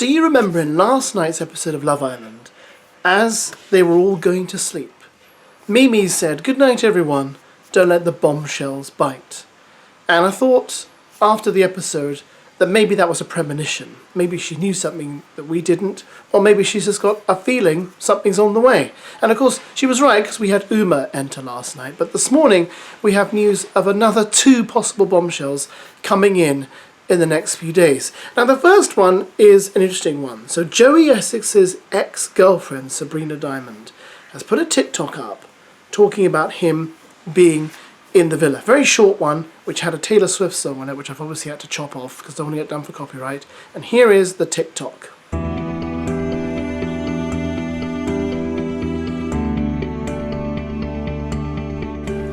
Do you remember in last night's episode of Love Island, as they were all going to sleep, Mimi said, "Good night everyone, don't let the bombshells bite." And I thought after the episode that maybe that was a premonition. Maybe she knew something that we didn't, or maybe she's just got a feeling something's on the way. And of course she was right, because we had Uma enter last night, but this morning we have news of another 2 possible bombshells coming in the next few days. Now the first one is an interesting one. So Joey Essex's ex-girlfriend Sabrina Diamond has put a TikTok up talking about him being in the villa. Very short one, which had a Taylor Swift song on it, which I've obviously had to chop off because I don't want to get done for copyright. And here is the TikTok.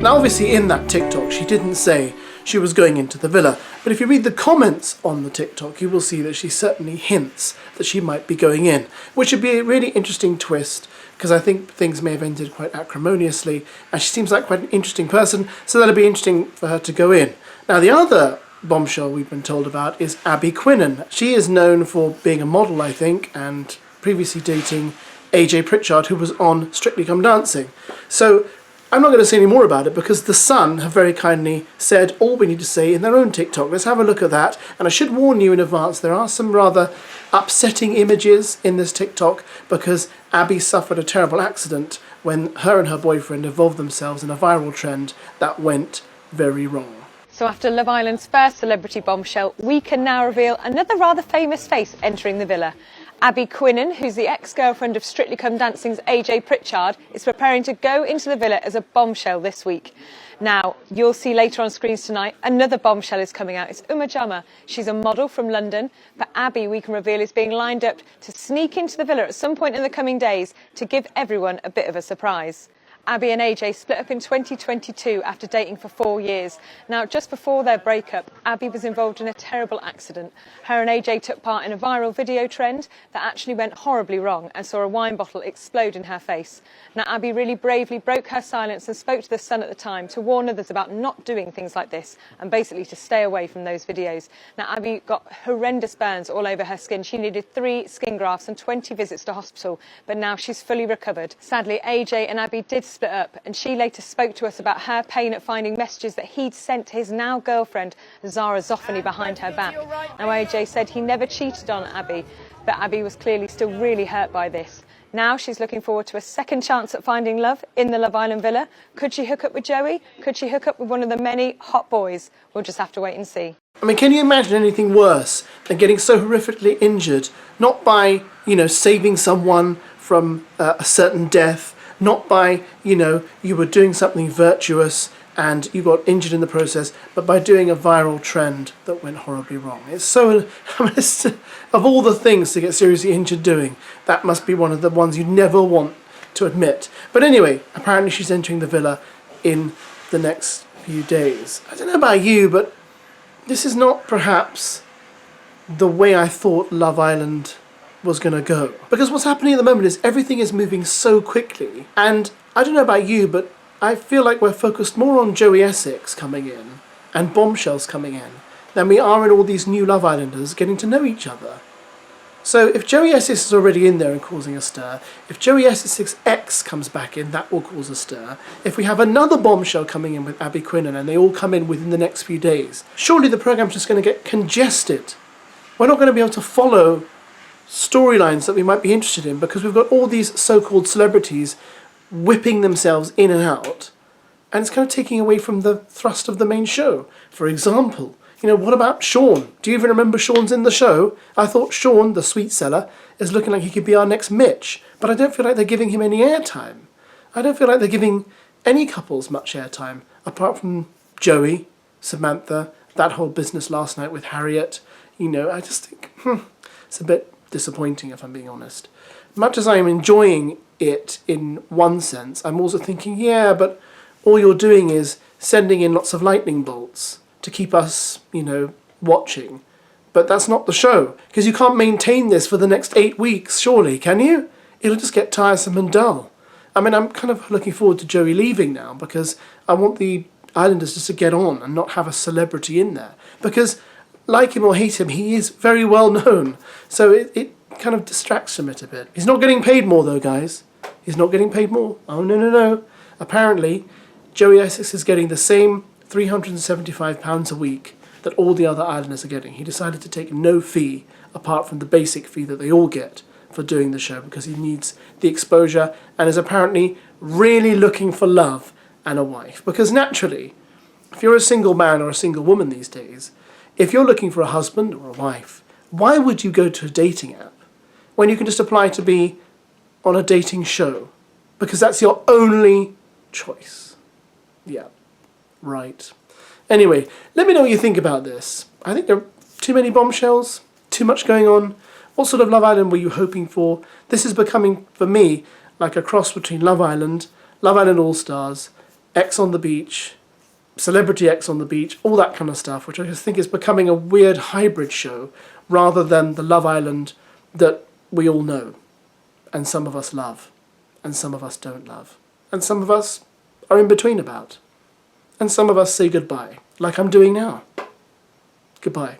Now obviously in that TikTok she didn't say she was going into the villa, but if you read the comments on the TikTok you will see that she certainly hints that she might be going in, which would be a really interesting twist, because I think things may have ended quite acrimoniously and she seems like quite an interesting person, so that'll be interesting for her to go in. Now the other bombshell we've been told about is ABBIE QUINNEN. She is known for being a model, I think, and previously dating AJ Pritchard, who was on Strictly Come Dancing. So I'm not going to say any more about it because The Sun have very kindly said all we need to say in their own TikTok. Let's have a look at that. And I should warn you in advance, there are some rather upsetting images in this TikTok because Abby suffered a terrible accident when her and her boyfriend involved themselves in a viral trend that went very wrong. So after Love Island's first celebrity bombshell, we can now reveal another rather famous face entering the villa. ABBIE QUINNEN, who's the ex-girlfriend of Strictly Come Dancing's AJ Pritchard, is preparing to go into the villa as a bombshell this week. Now, you'll see later on screens tonight, another bombshell is coming out. It's Uma Jama. She's a model from London, but Abby, we can reveal, is being lined up to sneak into the villa at some point in the coming days to give everyone a bit of a surprise. Abby and AJ split up in 2022 after dating for 4 years. Now, just before their breakup, Abby was involved in a terrible accident. Her and AJ took part in a viral video trend that actually went horribly wrong and saw a wine bottle explode in her face. Now, Abby really bravely broke her silence and spoke to The Sun at the time to warn others about not doing things like this and basically to stay away from those videos. Now, Abby got horrendous burns all over her skin. She needed 3 skin grafts and 20 visits to hospital, but now she's fully recovered. Sadly, AJ and Abby did split up, and she later spoke to us about her pain at finding messages that he'd sent to his now girlfriend Zara Zoffany behind her back. Now AJ said he never cheated on Abby, but Abby was clearly still really hurt by this. Now she's looking forward to a second chance at finding love in the Love Island villa. Could she hook up with Joey? Could she hook up with one of the many hot boys? We'll just have to wait and see. I mean, can you imagine anything worse than getting so horrifically injured, not by, saving someone from a certain death, not by, you were doing something virtuous and you got injured in the process, but by doing a viral trend that went horribly wrong. It's so, of all the things to get seriously injured doing, that must be one of the ones you never want to admit. But anyway, apparently she's entering the villa in the next few days. I don't know about you, but this is not perhaps the way I thought Love Island was going to go. Because what's happening at the moment is everything is moving so quickly, and I don't know about you, but I feel like we're focused more on Joey Essex coming in and bombshells coming in than we are in all these new Love Islanders getting to know each other. So if Joey Essex is already in there and causing a stir, if Joey Essex's ex comes back in, that will cause a stir. If we have another bombshell coming in with ABBIE QUINNEN and they all come in within the next few days, surely the programme's just going to get congested. We're not going to be able to follow storylines that we might be interested in because we've got all these so-called celebrities whipping themselves in and out, and it's kind of taking away from the thrust of the main show. For example, what about Sean? Do you even remember Sean's in the show? I thought Sean, the sweet seller, is looking like he could be our next Mitch, but I don't feel like they're giving him any airtime. I don't feel like they're giving any couples much airtime, apart from Joey, Samantha, that whole business last night with Harriet. I just think, it's a bit disappointing if I'm being honest. Much as I am enjoying it in one sense, I'm also thinking, yeah, but all you're doing is sending in lots of lightning bolts to keep us, watching. But that's not the show, because you can't maintain this for the next 8 weeks, surely, can you? It'll just get tiresome and dull. I mean, I'm kind of looking forward to Joey leaving now, because I want the Islanders just to get on and not have a celebrity in there. Because, like him or hate him, he is very well known. So kind of distracts from it a bit. He's not getting paid more though, guys. He's not getting paid more. Oh, no, no, no. Apparently, Joey Essex is getting the same £375 a week that all the other islanders are getting. He decided to take no fee apart from the basic fee that they all get for doing the show because he needs the exposure and is apparently really looking for love and a wife. Because naturally, if you're a single man or a single woman these days, if you're looking for a husband or a wife, why would you go to a dating app when you can just apply to be on a dating show? Because that's your only choice. Yeah, right. Anyway, let me know what you think about this. I think there are too many bombshells, too much going on. What sort of Love Island were you hoping for? This is becoming, for me, like a cross between Love Island All-Stars, X on the Beach, Celebrity X on the Beach, all that kind of stuff, which I just think is becoming a weird hybrid show rather than the Love Island that we all know, and some of us love, and some of us don't love, and some of us are in between about, and some of us say goodbye, like I'm doing now. Goodbye.